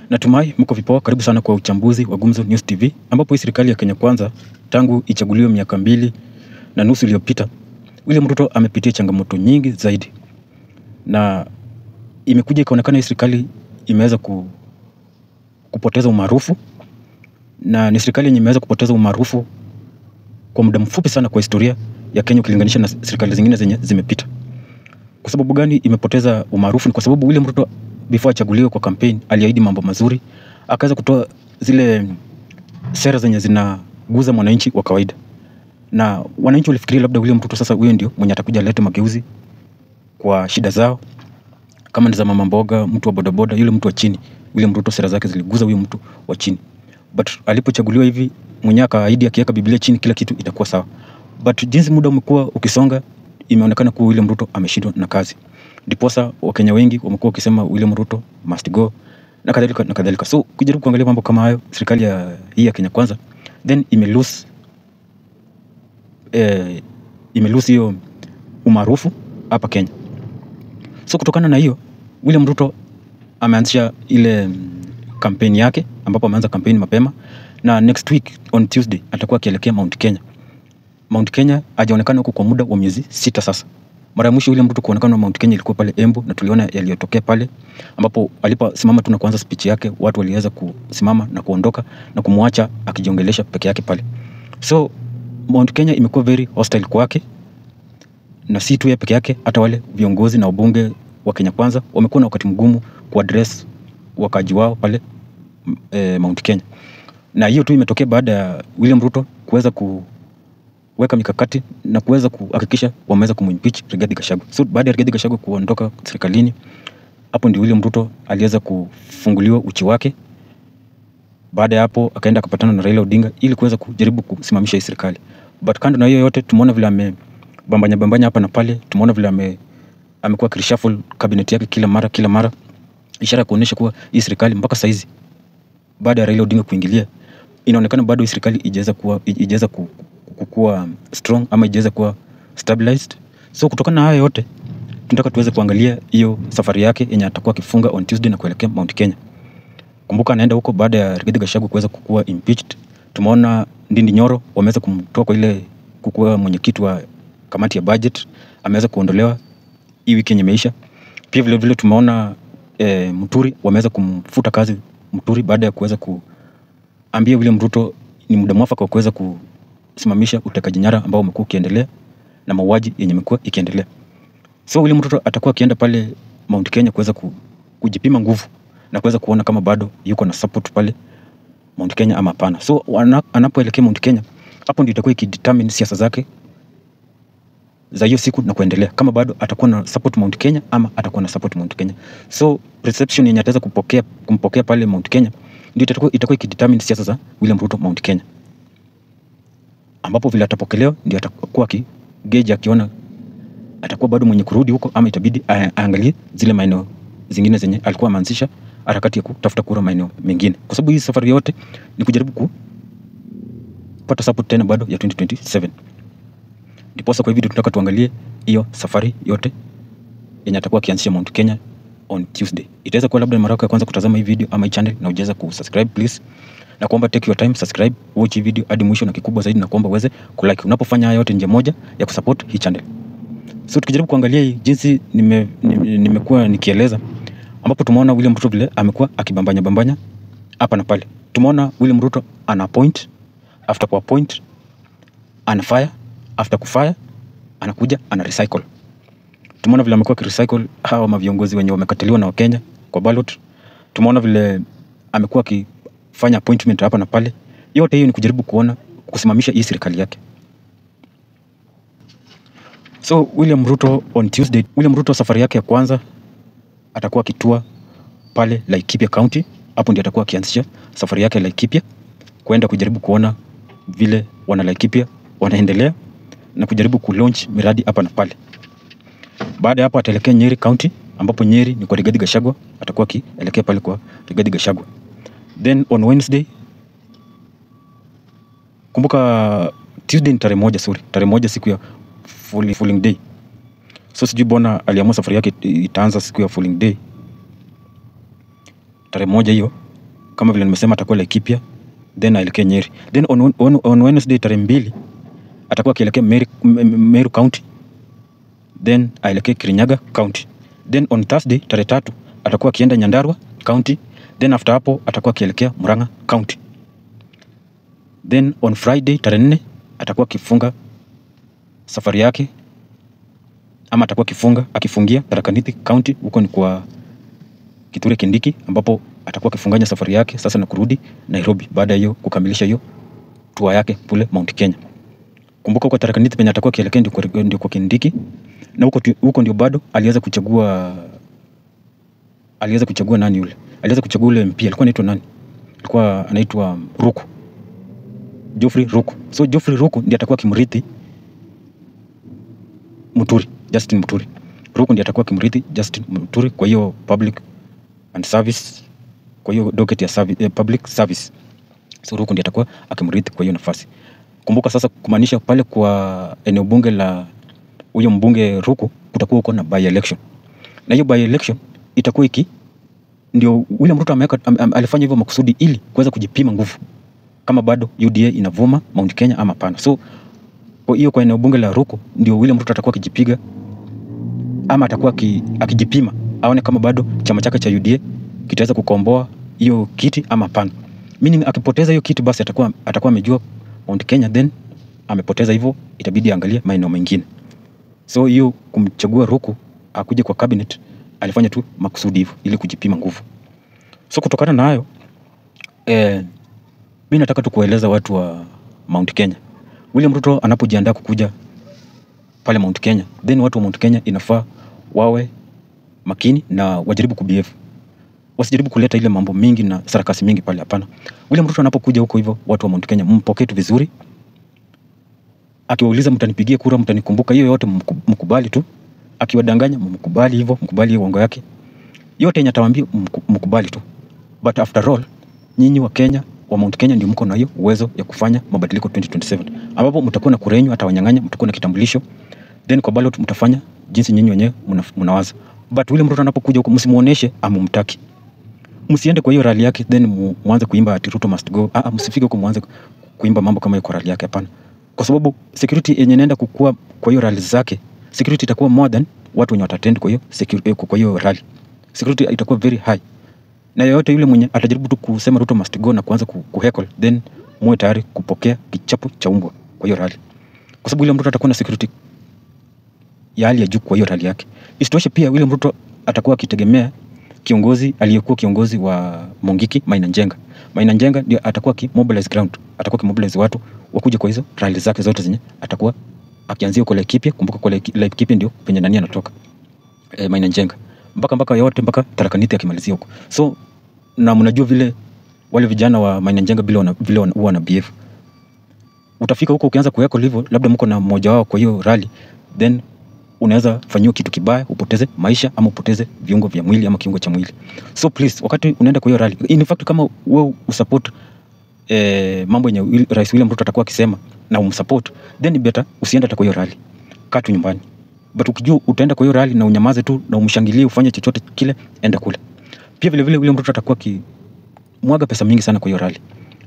Natumai mko vipoa. Karibu sana kwa uchambuzi wa Gumzo News TV, ambapo hii serikali ya Kenya Kwanza tangu ichaguliwe miaka 2.5 iliyopita, William Ruto amepitia changamoto nyingi zaidi, na imekuja ikaonekana hii serikali imeweza kupoteza umaarufu, na ni serikali yenye imeweza kupoteza umaarufu kwa muda mfupi sana kwa historia ya Kenya ukilinganisha na serikali zingine zenye zimepita. Kwa sababu gani imepoteza umaarufu? Ni kwa sababu William Ruto before achaguliwe kwa campaign aliahidi mambo mazuri, akaweza kutoa zile sera zenye zinaguza mwananchi wa kawaida, na wananchi walifikiria labda William Ruto sasa huyo ndio mwenye atakuja alete mageuzi kwa shida zao, kama ni za mama mboga, mtu wa bodaboda, yule mtu wa chini. William Ruto sera zake ziliguza huyo mtu wa chini, but alipochaguliwa hivi mwenye akaahidi akiweka Biblia chini kila kitu itakuwa sawa. But jinsi muda umekuwa ukisonga, imeonekana kuwa William Ruto ameshindwa na kazi. Ndiposa Wakenya wengi wamekuwa wakisema William Ruto must go na kadhalika na kadhalika. So kujaribu kuangalia mambo kama hayo, serikali hii ya Kenya Kwanza then imelose hiyo umaarufu hapa Kenya. So kutokana na hiyo, William Ruto ameanzisha ile kampeni yake, ambapo ameanza kampeni mapema, na next week on Tuesday atakuwa akielekea Mount Kenya. Mount Kenya hajaonekana huko kwa muda wa miezi 6 sasa. Mara ya mwisho William Ruto kuonekana Mount Kenya ilikuwa pale Embu, na tuliona yaliyotokea pale, ambapo aliposimama tu na kuanza speech yake, watu waliweza kusimama na kuondoka na kumwacha akijiongelesha peke yake pale. So Mount Kenya imekuwa very hostile kwake, na si tu yeye peke yake, hata wale viongozi na wabunge wa Kenya Kwanza wamekuwa na wakati mgumu kuaddress wakaji wao pale Mount Kenya. Na hiyo tu imetokea baada ya William Ruto kuweza kuweka mikakati na kuweza kuhakikisha wameweza kumimpeach Rigathi Gachagua. So baada ya Rigathi Gachagua kuondoka serikalini, hapo ndio William Ruto aliweza kufunguliwa uchi wake. Baada ya hapo akaenda akapatana na Raila Odinga ili kuweza kujaribu kusimamisha hii serikali. But kando na hiyo yote, tumeona vile amebambanya hapa na pale, tumeona vile amekuwa reshuffle cabinet yake kila mara, ishara kuonesha kuwa hii serikali mpaka saizi baada ya Raila Odinga kuingilia, inaonekana bado hii serikali ijaweza kuwa strong ama ijaweza kuwa stabilized. So kutokana na hayo yote, tunataka tuweze kuangalia hiyo safari yake yenye atakuwa akifunga on Tuesday na kuelekea Mount Kenya. Kumbuka anaenda huko baada ya Rigathi Gachagua kuweza kuwa impeached. Tumeona Ndindi Nyoro wameweza kumtoa kwa ile kukuwa mwenyekiti wa kamati ya budget, ameweza kuondolewa hii wiki yenye imeisha. Pia vile vile tumeona Muturi wameweza kumfuta kazi Muturi baada ya kuweza kuambia William Ruto ni muda mwafaka wa kuweza kusimamisha utekaji nyara ambao umekuwa ukiendelea na mauaji yenye imekuwa ikiendelea. So William Ruto atakuwa akienda pale Mount Kenya kuweza kujipima nguvu na kuweza kuona kama bado yuko na support pale Mount Kenya ama hapana. So anapoelekea Mount Kenya, hapo ndio itakuwa ikidetermine siasa zake za hiyo siku na kuendelea, kama bado atakuwa na support Mount Kenya ama atakuwa na support Mount Kenya. So perception yenye ataweza kumpokea pale Mount Kenya ndio itakuwa ikidetermine siasa za William Ruto Mount Kenya, ambapo vile atapokelewa ndio atakuwa gauge akiona atakuwa bado mwenye kurudi huko ama itabidi aangalie zile maeneo zingine zenye alikuwa ameanzisha harakati ya kutafuta kura maeneo mengine, kwa sababu hii safari yote ni kujaribu kupata support tena bado ya 2027. Ndiposa kwa video tunataka tuangalie hiyo safari yote yenye atakuwa akianzisha Mount Kenya on Tuesday. Itaweza kuwa labda mara yako ya kwanza kutazama hii video ama hii channel na hujaweza kusubscribe, please na kuomba take your time, subscribe, watch hii video hadi mwisho, na kikubwa zaidi na kuomba uweze kulike. Unapofanya haya yote, njia moja ya kusupport hii channel. So tukijaribu kuangalia hii jinsi nimekuwa nikieleza, ambapo tumeona William Ruto vile amekuwa akibambanya hapa na pale. Tumeona William Ruto ana point, after kwa point ana fire, after kufire anakuja ana recycle. Tumeona vile amekuwa akirecycle hawa maviongozi wenye wamekataliwa na Wakenya kwa ballot. Tumeona vile amekuwa akifanya appointment hapa na pale. Yote hiyo ni kujaribu kusimamisha hii serikali yake. So William Ruto on Tuesday, William Ruto safari yake ya kwanza atakuwa akitua pale Laikipia County. Hapo ndio atakuwa akianzisha safari yake Laikipia, kwenda kujaribu kuona vile wana Laikipia wanaendelea na kujaribu kulaunch miradi hapa na pale. Baada ya hapo ataelekea Nyeri County, ambapo Nyeri ni kwa Rigathi Gachagua, atakuwa akielekea pale kwa Rigathi Gachagua. Then on Wednesday, kumbuka Tuesday ni tarehe moja siku ya Falling Day. So sijui bona aliamua safari yake itaanza siku ya Falling Day tarehe 1 hiyo, kama vile nimesema atakuwa Laikipia, then aelekee Nyeri. Then on Wednesday tarehe 2 atakuwa akielekea Meru County, then aelekee Kirinyaga County. Then on Thursday tarehe 3 atakuwa akienda Nyandarua County, then after hapo atakuwa akielekea Murang'a County. Then on Friday tarehe 4 atakuwa akifunga safari yake, ama atakuwa akifungia Tharaka Nithi County, huko ni kwa Kithure Kindiki, ambapo atakuwa akifunganya safari yake sasa na kurudi Nairobi baada hiyo kukamilisha hiyo tour yake kule Mount Kenya. Kumbuka huko Tharaka Nithi penye atakuwa akielekea ndio kwa Kindiki, na huko ndio bado aliweza kuchagua nani yule? Aliweza kuchagua yule MP, alikuwa anaitwa nani? Alikuwa anaitwa Ruku. Geoffrey Ruku. So Geoffrey Ruku ndiye atakuwa kimrithi Justin Muturi. Ruku ndiye atakuwa kimrithi Justin Muturi kwa hiyo public and service, kwa hiyo docket ya service, public service. So Ruku ndiye atakuwa akimrithi kwa hiyo nafasi. Kumbuka sasa, kumaanisha pale kwa eneo bunge la huyo mbunge Ruku kutakuwa uko na by election. Na hiyo by election itakuwa ndio William Ruto alifanya hivyo makusudi ili kuweza kujipima nguvu kama bado UDA inavuma Mount Kenya ama pana. So kwa hiyo kwa eneo bunge la Ruku ndio William Ruto atakuwa akijipiga ama atakuwa akijipima aone kama bado chama chake cha UDA kitaweza kukomboa hiyo kiti ama pana. Meaning akipoteza hiyo kiti basi atakuwa amejua Mount Kenya, then amepoteza, hivyo itabidi angalie maeneo mengine. So hiyo kumchagua Ruku akuje kwa cabinet alifanya tu makusudi hivyo ili kujipima nguvu. So kutokana na hayo mimi nataka tu kueleza watu wa Mount Kenya, William Ruto anapojiandaa kukuja pale Mount Kenya, then watu wa Mount Kenya inafaa wawe makini na wajaribu kubehave. Wasijaribu kuleta ile mambo mingi na sarakasi mingi pale, hapana. William Ruto anapokuja huko hivyo, watu wa Mount Kenya mpokee tu vizuri. Akiwauliza mtanipigie kura, mtanikumbuka, hiyo yote mkubali tu. Akiwadanganya mkubali hivyo, mkubali uongo yake. Yote yenye atawaambia mkubali tu. But after all, nyinyi wa Kenya, wa Mount Kenya ndio mko na hiyo uwezo ya kufanya mabadiliko 2027. Ambapo mtakuwa na kurenyu, atawanyang'anya, mtakuwa na kitambulisho. Then kwa ballot mtafanya jinsi nyinyi wenyewe mnawaza. But William Ruto anapokuja huko, msimuoneshe amumtaki. Msiende kwa hiyo rally yake then muanze kuimba ati Ruto must go. Msifike huko muanze kuimba mambo kama hiyo kwa rally yake, hapana. Kwa sababu security yenye inaenda kukua kwa hiyo rally zake, security itakuwa more than watu wenye watattend kwa hiyo security kwa hiyo rally. Security itakuwa very high. Na yoyote yule mwenye atajaribu tu kusema Ruto must go na kuanza kuheckle, then muwe tayari kupokea kichapo cha umbwa kwa hiyo rally. Kwa sababu William Ruto atakuwa na security ya hali ya juu kwa hiyo rally yake. Isitoshe pia William Ruto atakuwa akitegemea kiongozi aliyekuwa kiongozi wa Mungiki, Maina Njenga. Maina Njenga ndio atakuwa mobilize ground, atakuwa mobilize watu wakuja kwa hizo rally zake zote zenye atakuwa akianzia kwa Laikipia. Kumbuka kwa Laikipia ndio penye nani anatoka, Maina Njenga, mpaka yote mpaka Tharaka Nithi akimalizia huko. So na mnajua vile wale vijana wa Maina Njenga vile wana behave. Utafika huko ukianza kuweka hivyo, labda mko na mmoja wao kwa hiyo rally, then unaweza fanyiwa kitu kibaya, upoteze maisha ama upoteze viungo vya mwili ama kiungo cha mwili. So please, wakati unaenda kwa hiyo rally, in fact kama wewe usupport mambo yenye Rais William Ruto atakuwa akisema na umsupport, then better usiende hata kwa hiyo rally. Kaa tu nyumbani. But ukijua utaenda kwa hiyo rally na unyamaze tu na umshangilie, ufanye chochote kile, enda kule. Pia vile William Ruto atakuwa mwaga pesa mingi sana kwa hiyo rally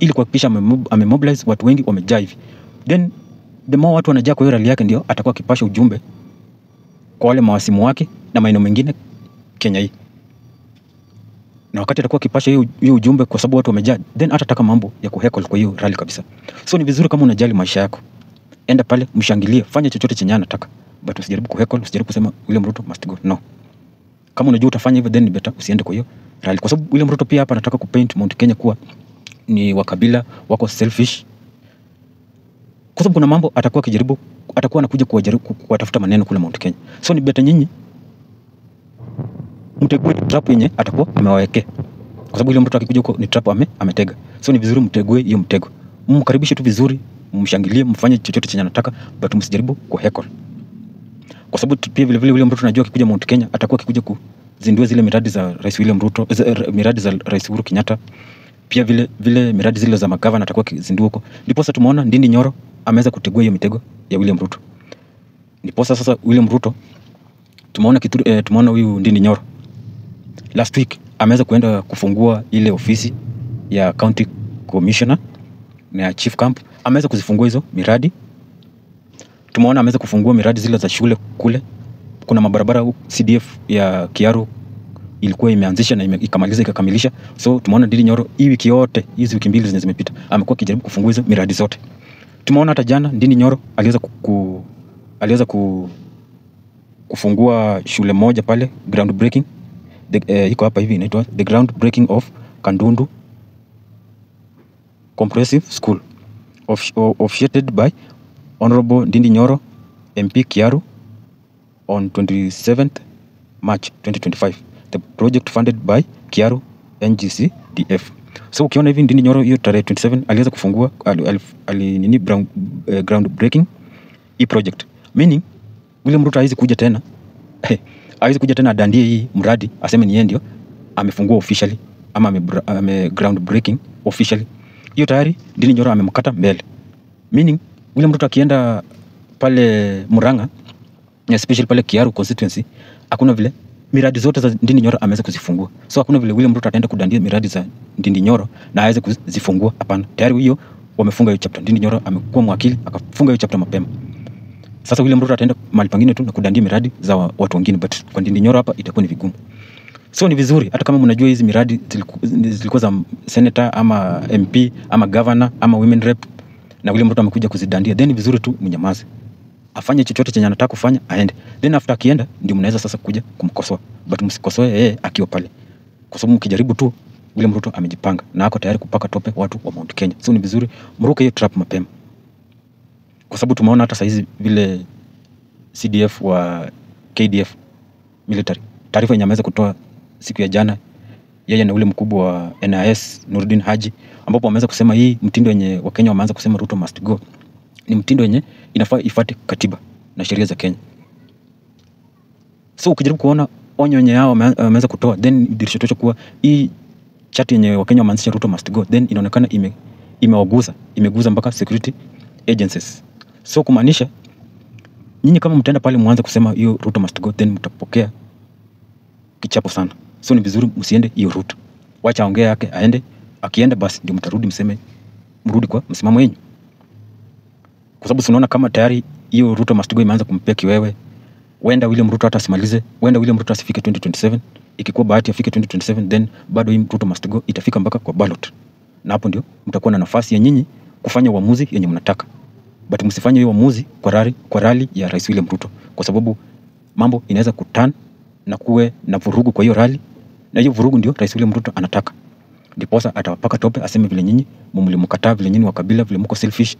ili kuhakikisha amemobilize watu wengi wamejaa hivi. Then the more watu wanajaa kwa hiyo rally yake, ndio atakuwa akipasha ujumbe kwa wale mawasimu wake na maeneo mengine Kenya hii. Na wakati atakuwa akipasha hiyo ujumbe, kwa sababu watu wamejaa, then hata taka mambo ya kuheckle kwa hiyo rally kabisa. So ni vizuri kama unajali maisha yako, enda pale mshangilie, fanya chochote chenye anataka, but usijaribu kuheckle, usijaribu kusema William Ruto must go. No. Kama unajua utafanya hivyo, then better usiende kwa hiyo rally, kwa sababu William Ruto pia hapa anataka kupaint Mount Kenya kuwa ni wakabila wako selfish. Kwa sababu kuna mambo atakuwa akijaribu, atakuwa anakuja kuwatafuta maneno kule Mount Kenya. So ni better nyinyi mtegue trap yenye atakuwa amewawekea, kwa sababu ile mtu akikuja huko ni trap ametega. So ni vizuri mtegue hiyo mtego, mkaribishe tu vizuri, mshangilie, mfanye chochote chenye anataka, but msijaribu kuheckle. Kwa sababu pia vile William Ruto anajua akikuja Mount Kenya atakuwa akikuja kuzindua zile miradi za Rais William Ruto, miradi za Rais Uhuru Kenyatta. Pia vile miradi zile za magavana atakuwa akizindua huko. Ndipo sasa tumeona Ndindi Nyoro ameweza kutegua hiyo mitego ya William Ruto. Ndipo sasa William Ruto tumeona huyu Ndindi Nyoro last week ameweza kuenda kufungua ile ofisi ya county commissioner na ya chief camp ameweza kuzifungua hizo miradi. Tumeona ameweza kufungua miradi zile za shule kule. Kuna mabarabara CDF ya Kiaru ilikuwa imeanzisha na ikakamilisha. So tumeona Ndindi Nyoro hii wiki yote, hizi wiki mbili zimepita, amekuwa akijaribu kufungua hizo miradi zote. Tumeona hata jana Ndindi Nyoro aliweza kufungua shule moja pale, ground breaking. Iko hapa hivi, inaitwa the ground breaking of Kandundu Comprehensive School officiated by Honorable Ndindi Nyoro MP Kiaru on 27th March 2025. The project funded by Kiaru NGCDF. So ukiona hivi Ndindi Nyoro hiyo tarehe 27 aliweza kufungua ground breaking hii project, meaning William Ruto haizi kuja tena adandie hii mradi aseme ni yeye ndio amefungua officially ama ground breaking officially. Hiyo tayari Ndindi Nyoro amemkata mbele, meaning William Ruto akienda pale Murang'a, especially pale Kiaru constituency, hakuna vile miradi zote za Ndindi Nyoro ameweza kuzifungua. So hakuna vile William Ruto ataenda kudandia miradi za Ndindi Nyoro na aweze kuzifungua, hapana. Tayari hiyo wamefunga hiyo chapter. Ndindi Nyoro amekuwa mwakili akafunga hiyo chapter mapema. Sasa William Ruto ataenda mahali pengine tu na kudandia miradi za watu wengine, but kwa Ndindi Nyoro hapa itakuwa ni vigumu. So ni vizuri hata kama mnajua hizi miradi zilikuwa za senator ama MP ama governor ama women rep na William Ruto amekuja kuzidandia, then ni vizuri tu mnyamaze, afanye chochote chenye anataka kufanya aende, then after akienda ndio mnaweza sasa kuja kumkosoa, but msikosoe yeye akiwa pale, kwa sababu mkijaribu tu, William Ruto amejipanga na ako tayari kupaka tope watu wa Mount Kenya. So ni vizuri mruke hiyo trap mapema, kwa sababu tumeona hata saizi vile CDF wa KDF military, taarifa yenye ameweza kutoa siku ya jana yeye na ule mkubwa wa NIS Nurdin Haji, ambapo wameweza kusema hii mtindo yenye Wakenya wameanza kusema Ruto must go ni mtindo yenye inafaa ifuate katiba na sheria za Kenya. So ukijaribu kuona onyo yenye hao wameweza kutoa, then dirisha tosha kuwa hii chati yenye Wakenya wameanzisha Ruto must go, then inaonekana imeguza mpaka security agencies. So kumaanisha nyinyi kama mtaenda pale mwanze kusema hiyo Ruto must go, then mtapokea kichapo sana. So ni vizuri msiende hiyo Ruto, wacha ongea yake aende, akienda basi ndio mtarudi mrudi kwa msimamo wenu, kwa sababu tunaona kama tayari hiyo Ruto must go imeanza kumpea kiwewe. Wenda William Ruto hata asimalize, wenda William Ruto asifike 2027. Ikikuwa bahati afike 2027, then bado hii Ruto must go itafika mpaka kwa ballot, na hapo ndio mtakuwa na nafasi ya nyinyi kufanya uamuzi yenye mnataka, but msifanye hiyo uamuzi kwa rally ya Rais William Ruto, kwa sababu mambo inaweza kuturn na kuwe na vurugu kwa hiyo rally, na hiyo vurugu ndio Rais William Ruto anataka. Ndiposa atawapaka tope aseme vile nyinyi mlimkataa, vile nyinyi wa kabila, vile mko selfish,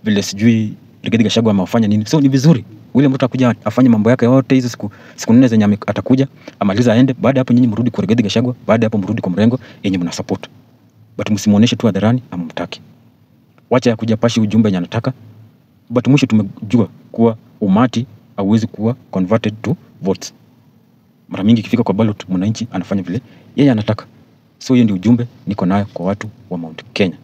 vile sijui Rigathi Gachagua amewafanya nini. So ni vizuri William Ruto akuja afanye mambo yake yote hizo siku 4 zenye atakuja amaliza aende. Baada hapo nyinyi mrudi kwa Rigathi Gachagua, baada hapo mrudi kwa mrengo yenye mna support, but msimuoneshe tu hadharani amumtaki. Wacha ya kuja pashi ujumbe yenye anataka, but mwisho tumejua kuwa umati hauwezi kuwa converted to votes. Mara mingi ikifika kwa ballot mwananchi anafanya vile yeye anataka. So hiyo ndio ujumbe niko nayo kwa watu wa Mount Kenya.